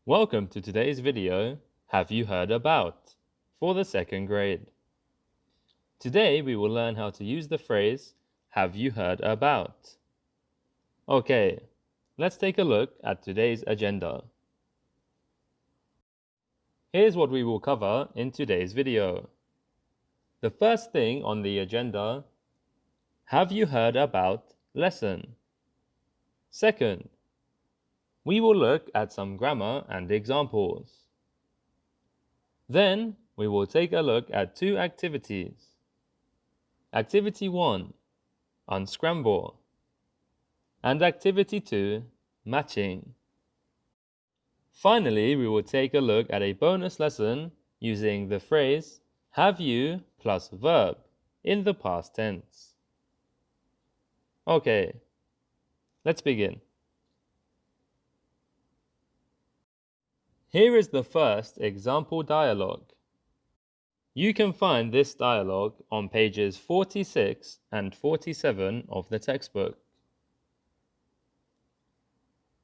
Welcome to today's video, Have You Heard About? For the second grade. Today we will learn how to use the phrase, Have you heard about? Okay, let's take a look at today's agenda. Here's what we will cover in today's video. The first thing on the agenda, Have you heard about lesson? Second, we will look at some grammar and examples. Then we will take a look at two activities. Activity 1, Unscramble, and Activity 2, Matching. Finally, we will take a look at a bonus lesson using the phrase have you plus verb in the past tense. Okay, let's begin. Here is the first example dialogue. You can find this dialogue on pages 46 and 47 of the textbook.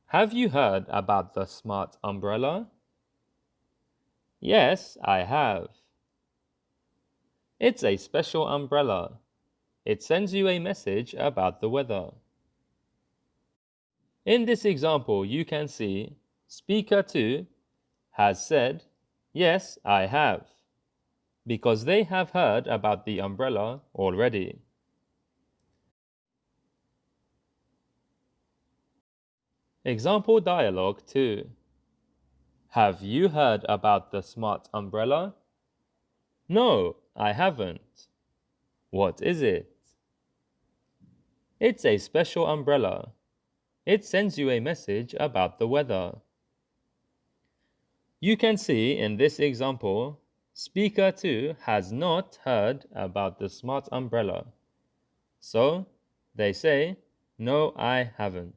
Have you heard about the smart umbrella? Yes, I have. It's a special umbrella. It sends you a message about the weather. In this example, you can see speaker 2 has said, yes, I have, because they have heard about the umbrella already. Example dialogue 2. Have you heard about the smart umbrella? No, I haven't. What is it? It's a special umbrella. It sends you a message about the weather. You can see in this example, speaker 2 has not heard about the smart umbrella. So, they say, no, I haven't.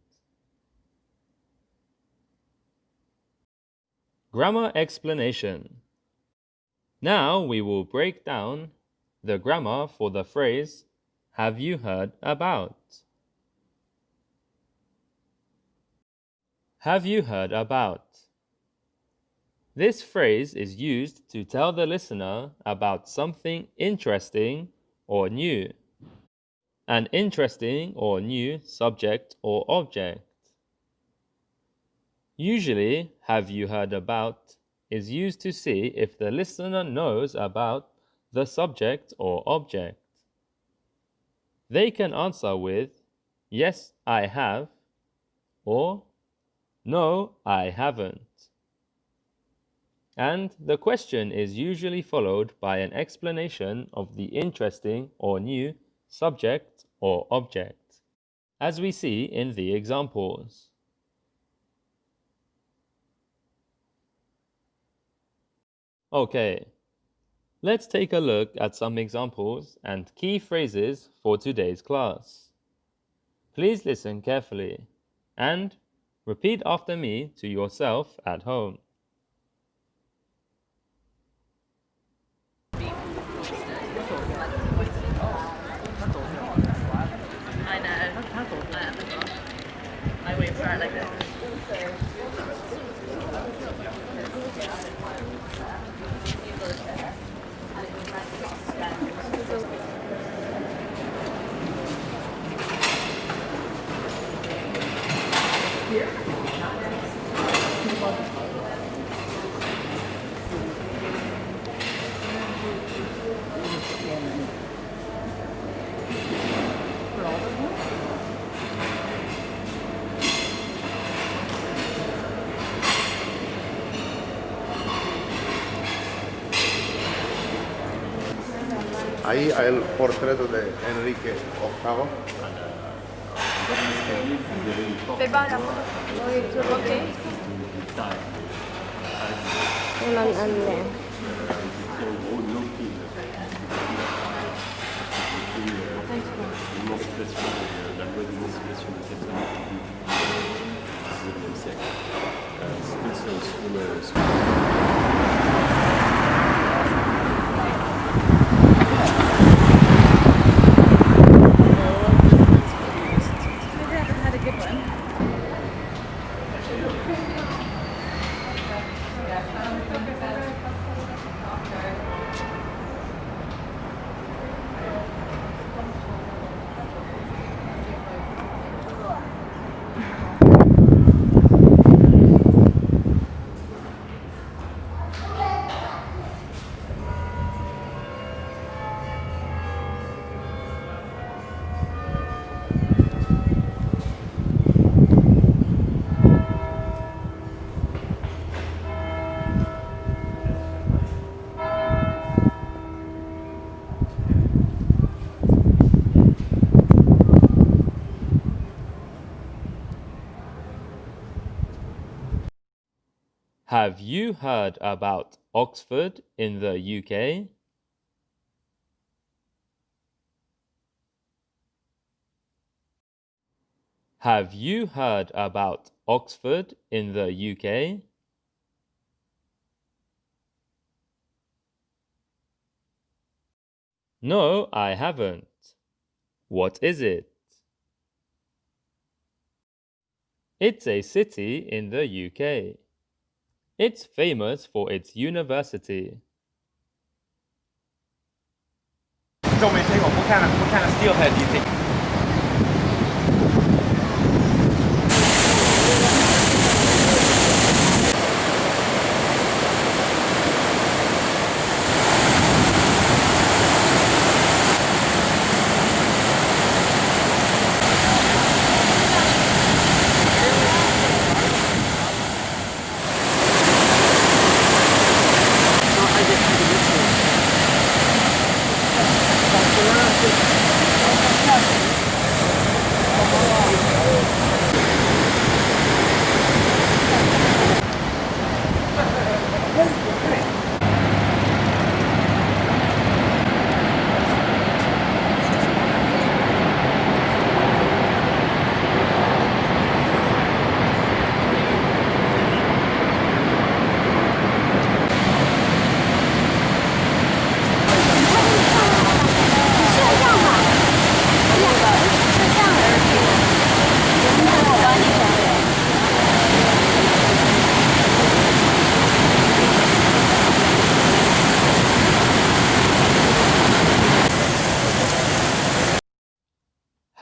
Grammar explanation. Now we will break down the grammar for the phrase, have you heard about? Have you heard about? This phrase is used to tell the listener about something interesting or new. An interesting or new subject or object. Usually, have you heard about is used to see if the listener knows about the subject or object. They can answer with, yes, I have, or no, I haven't. And the question is usually followed by an explanation of the interesting or new subject or object, as we see in the examples. Okay, let's take a look at some examples and key phrases for today's class. Please listen carefully and repeat after me to yourself at home. I know. I wait for it like this. Ahí hay el portreto de Enrique VIII. Ilang ano? Maybe I haven't had a good one. Have you heard about Oxford in the UK? Have you heard about Oxford in the UK? No, I haven't. What is it? It's a city in the UK. It's famous for its university. 中文推广不看了Steelhead, do you think?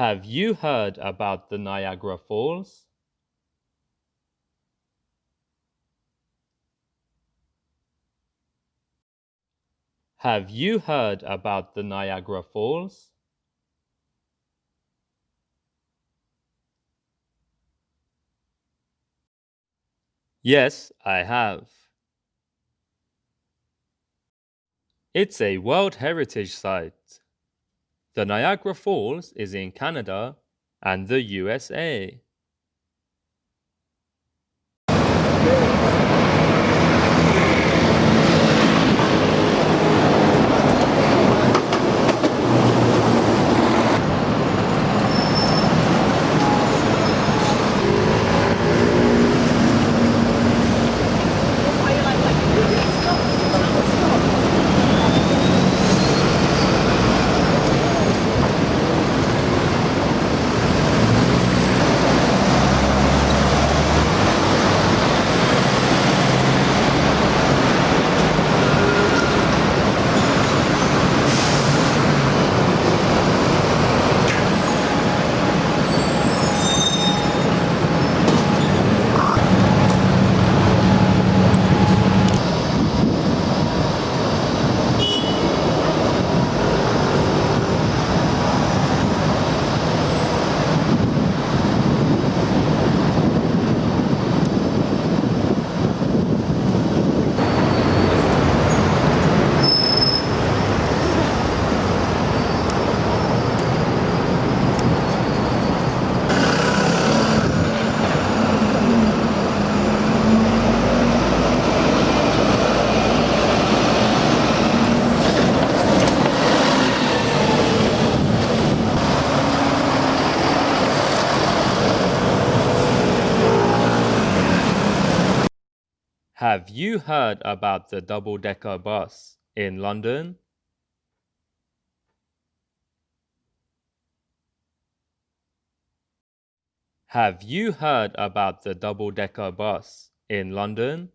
Have you heard about the Niagara Falls? Have you heard about the Niagara Falls? Yes, I have. It's a World Heritage Site. The Niagara Falls is in Canada and the USA. Have you heard about the double-decker bus in London? Have you heard about the double-decker bus in London?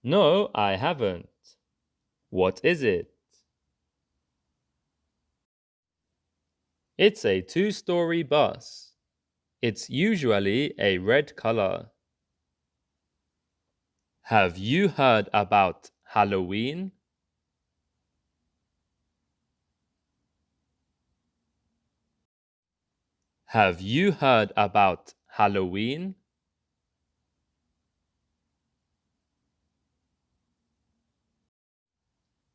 No, I haven't. What is it? It's a two-story bus. It's usually a red color. Have you heard about Halloween? Have you heard about Halloween?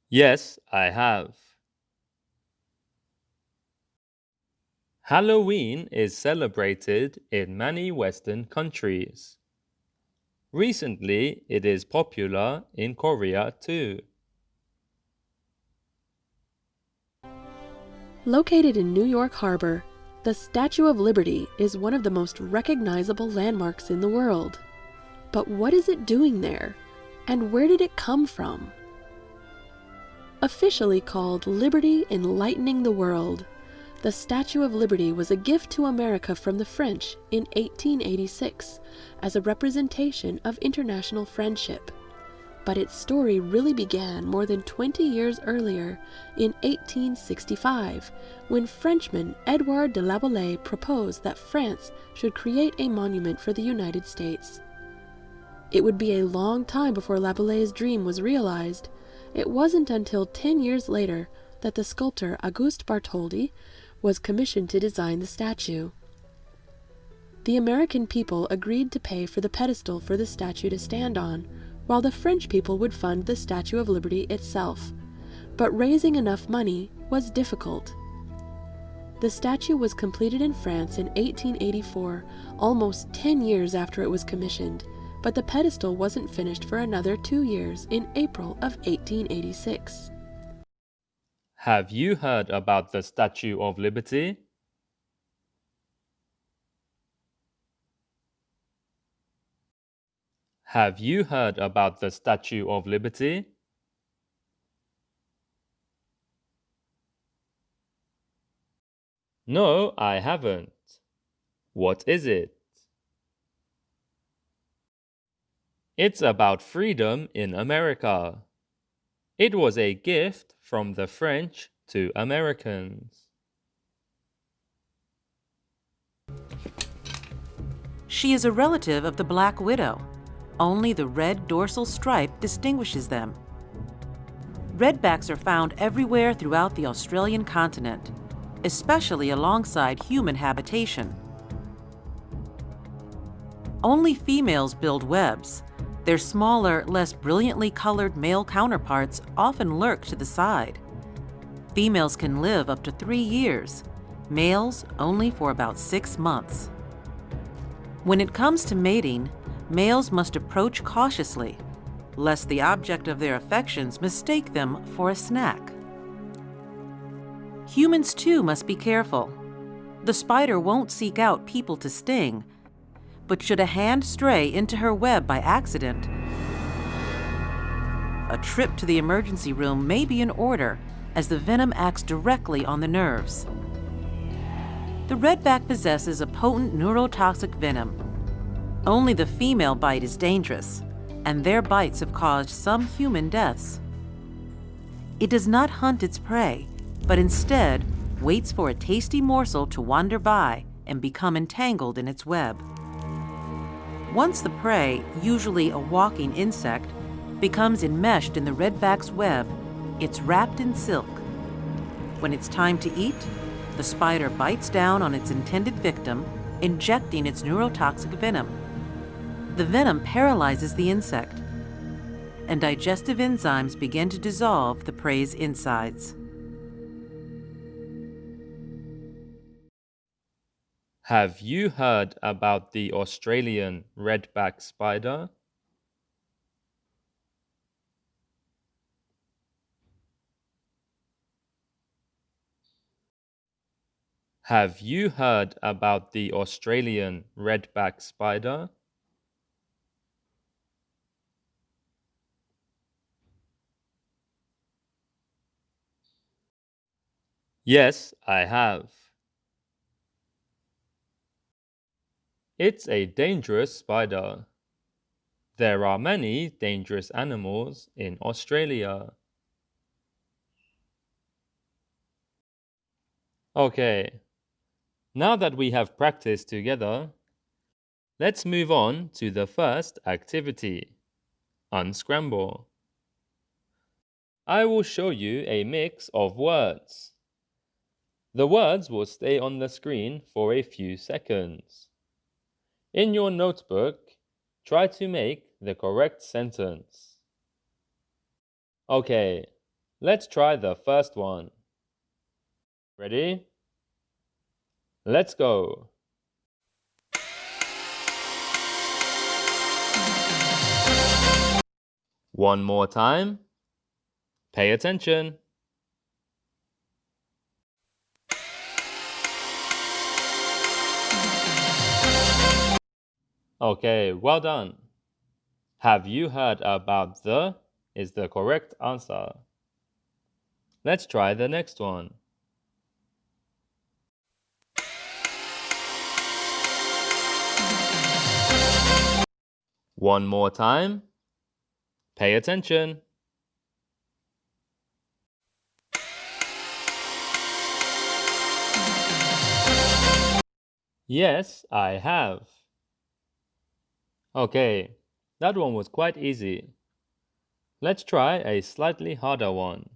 Yes, I have. Halloween is celebrated in many Western countries. Recently, it is popular in Korea too. Located in New York Harbor, the Statue of Liberty is one of the most recognizable landmarks in the world. But what is it doing there? And where did it come from? Officially called Liberty Enlightening the World, the Statue of Liberty was a gift to America from the French in 1886 as a representation of international friendship. But its story really began more than 20 years earlier in 1865, when Frenchman Edouard de Laboulaye proposed that France should create a monument for the United States. It would be a long time before Laboulaye's dream was realized. It wasn't until 10 years later that the sculptor Auguste Bartholdi was commissioned to design the statue. The American people agreed to pay for the pedestal for the statue to stand on, while the French people would fund the Statue of Liberty itself. But raising enough money was difficult. The statue was completed in France in 1884, almost 10 years after it was commissioned, but the pedestal wasn't finished for another 2 years in April of 1886. Have you heard about the Statue of Liberty? Have you heard about the Statue of Liberty? No, I haven't. What is it? It's about freedom in America. It was a gift from the French to Americans. She is a relative of the black widow. Only the red dorsal stripe distinguishes them. Redbacks are found everywhere throughout the Australian continent, especially alongside human habitation. Only females build webs. Their smaller, less brilliantly colored male counterparts often lurk to the side. Females can live up to 3 years, males only for about 6 months. When it comes to mating, males must approach cautiously, lest the object of their affections mistake them for a snack. Humans too must be careful. The spider won't seek out people to sting, but should a hand stray into her web by accident, a trip to the emergency room may be in order, as the venom acts directly on the nerves. The redback possesses a potent neurotoxic venom. Only the female bite is dangerous, and their bites have caused some human deaths. It does not hunt its prey, but instead waits for a tasty morsel to wander by and become entangled in its web. Once the prey, usually a walking insect, becomes enmeshed in the redback's web, it's wrapped in silk. When it's time to eat, the spider bites down on its intended victim, injecting its neurotoxic venom. The venom paralyzes the insect, and digestive enzymes begin to dissolve the prey's insides. Have you heard about the Australian redback spider? Have you heard about the Australian redback spider? Yes, I have. It's a dangerous spider. There are many dangerous animals in Australia. Okay, now that we have practiced together, let's move on to the first activity, unscramble. I will show you a mix of words. The words will stay on the screen for a few seconds. In your notebook, try to make the correct sentence. Okay, let's try the first one. Ready? Let's go. One more time. Pay attention. Okay, well done. Have you heard about the is the correct answer. Let's try the next one. One more time. Pay attention. Yes, I have. Okay, that one was quite easy. Let's try a slightly harder one.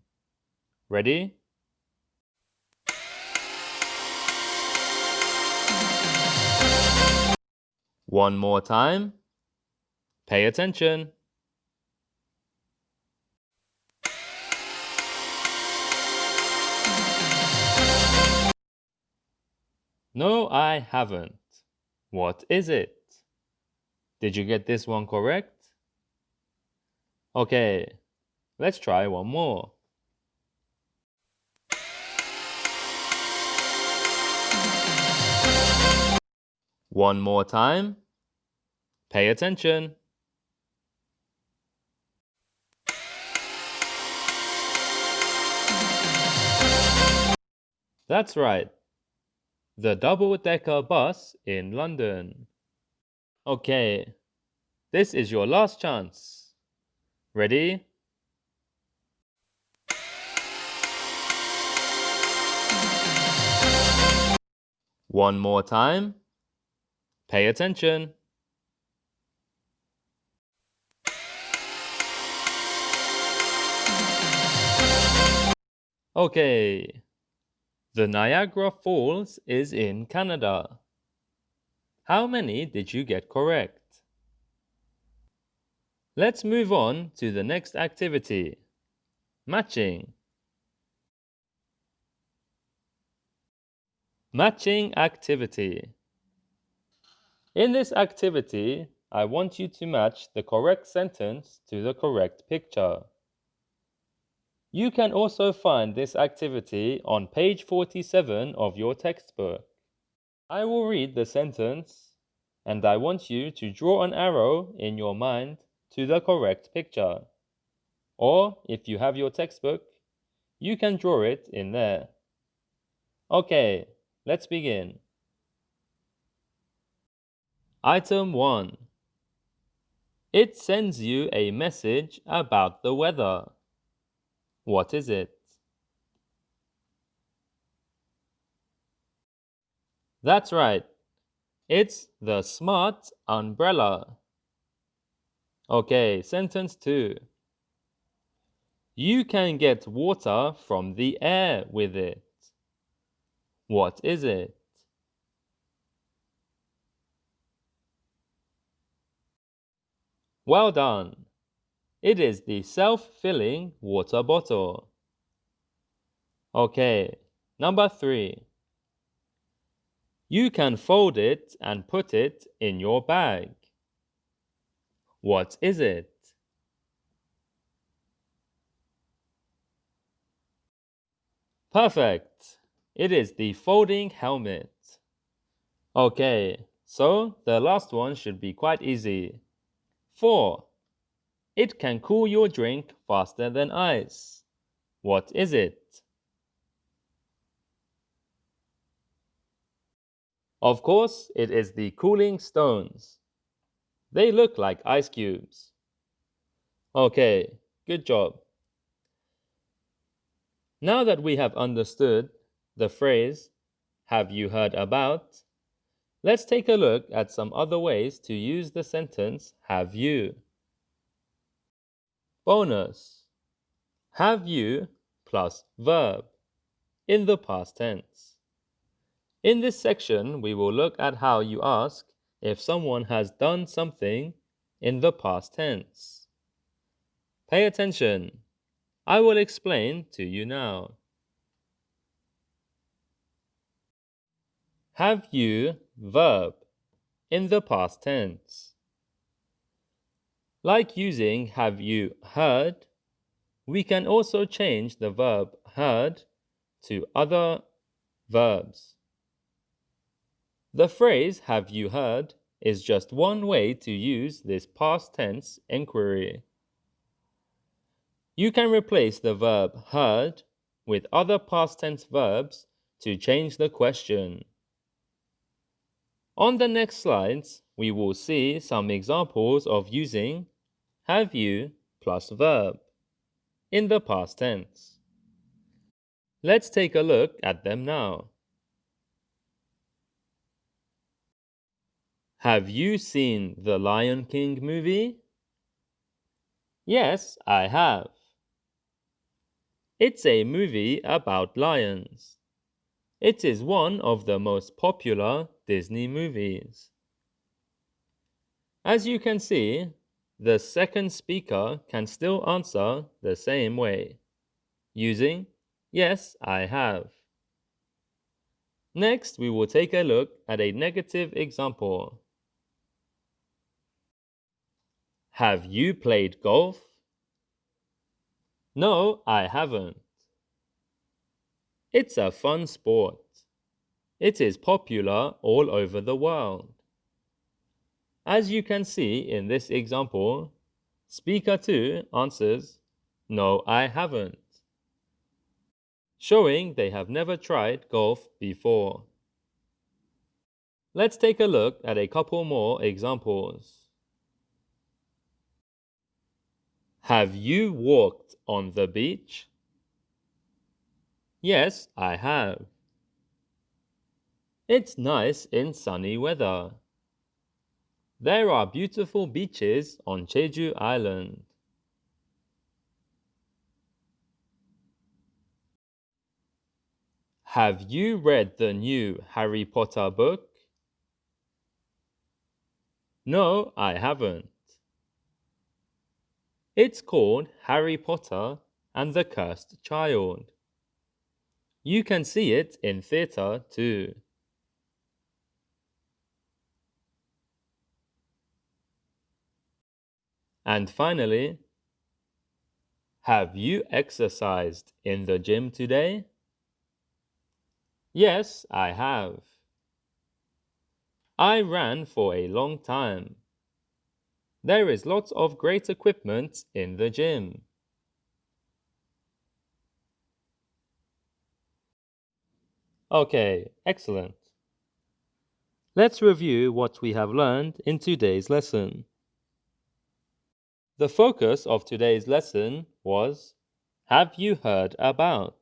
Ready? One more time. Pay attention. No, I haven't. What is it? Did you get this one correct? Okay, let's try one more. One more time. Pay attention. That's right. The double-decker bus in London. Okay, this is your last chance. Ready? One more time. Pay attention. Okay, the Niagara Falls is in Canada. How many did you get correct? Let's move on to the next activity. Matching. Matching activity. In this activity, I want you to match the correct sentence to the correct picture. You can also find this activity on page 47 of your textbook. I will read the sentence, and I want you to draw an arrow in your mind to the correct picture. Or, if you have your textbook, you can draw it in there. Okay, let's begin. Item 1. It sends you a message about the weather. What is it? That's right. It's the smart umbrella. Okay, sentence 2. You can get water from the air with it. What is it? Well done. It is the self-filling water bottle. Okay, number 3. You can fold it and put it in your bag. What is it? Perfect! It is the folding helmet. Okay, so the last one should be quite easy. 4. It can cool your drink faster than ice. What is it? Of course, it is the cooling stones. They look like ice cubes. Okay, good job. Now that we have understood the phrase, have you heard about? Let's take a look at some other ways to use the sentence, have you? Bonus. Have you plus verb in the past tense. In this section, we will look at how you ask if someone has done something in the past tense. Pay attention. I will explain to you now. Have you verb in the past tense. Like using have you heard, we can also change the verb heard to other verbs. The phrase have you heard is just one way to use this past tense inquiry. You can replace the verb heard with other past tense verbs to change the question. On the next slides, we will see some examples of using have you plus verb in the past tense. Let's take a look at them now. Have you seen the Lion King movie? Yes, I have. It's a movie about lions. It is one of the most popular Disney movies. As you can see, the second speaker can still answer the same way, using yes, I have. Next, we will take a look at a negative example. Have you played golf? No, I haven't. It's a fun sport. It is popular all over the world. As you can see in this example, speaker 2 answers, no, I haven't, showing they have never tried golf before. Let's take a look at a couple more examples. Have you walked on the beach? Yes, I have. It's nice in sunny weather. There are beautiful beaches on Jeju Island. Have you read the new Harry Potter book? No, I haven't. It's called Harry Potter and the Cursed Child. You can see it in theatre too. And finally, have you exercised in the gym today? Yes, I have. I ran for a long time. There is lots of great equipment in the gym. Okay, excellent. Let's review what we have learned in today's lesson. The focus of today's lesson was, have you heard about?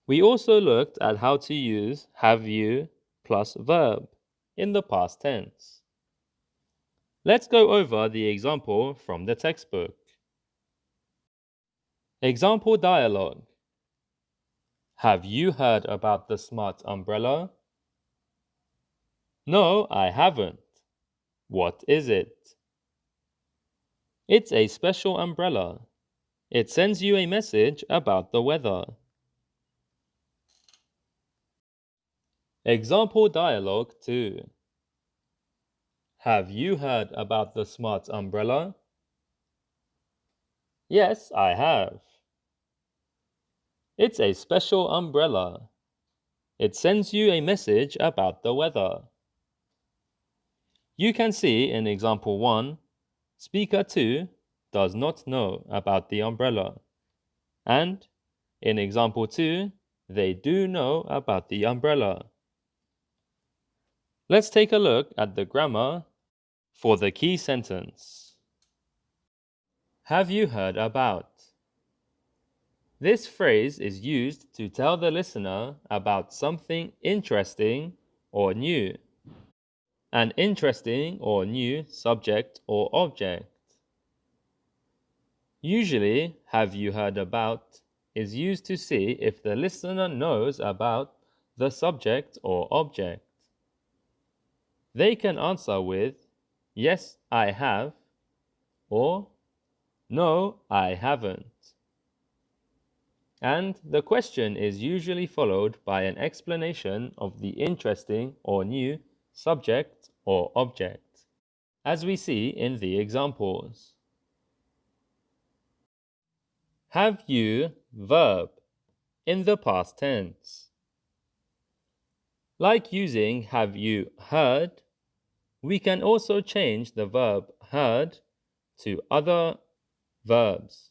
We also looked at how to use have you plus verb in the past tense. Let's go over the example from the textbook. Example dialogue. Have you heard about the smart umbrella? No, I haven't. What is it? It's a special umbrella. It sends you a message about the weather. Example dialogue 2. Have you heard about the smart umbrella? Yes, I have. It's a special umbrella. It sends you a message about the weather. You can see in example 1, speaker 2 does not know about the umbrella. And in example 2, they do know about the umbrella. Let's take a look at the grammar for the key sentence. Have you heard about? This phrase is used to tell the listener about something interesting or new. An interesting or new subject or object. Usually, have you heard about is used to see if the listener knows about the subject or object. They can answer with, yes, I have, or no, I haven't. and the question is usually followed by an explanation of the interesting or new subject or object, as we see in the examples. Have you verb in the past tense. Like using have you heard, we can also change the verb heard to other verbs.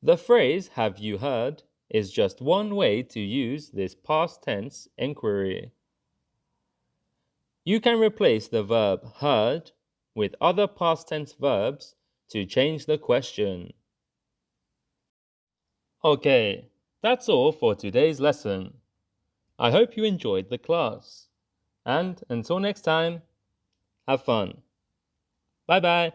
The phrase have you heard is just one way to use this past tense inquiry. You can replace the verb heard with other past tense verbs to change the question. Okay, that's all for today's lesson. I hope you enjoyed the class. And until next time, have fun. Bye bye.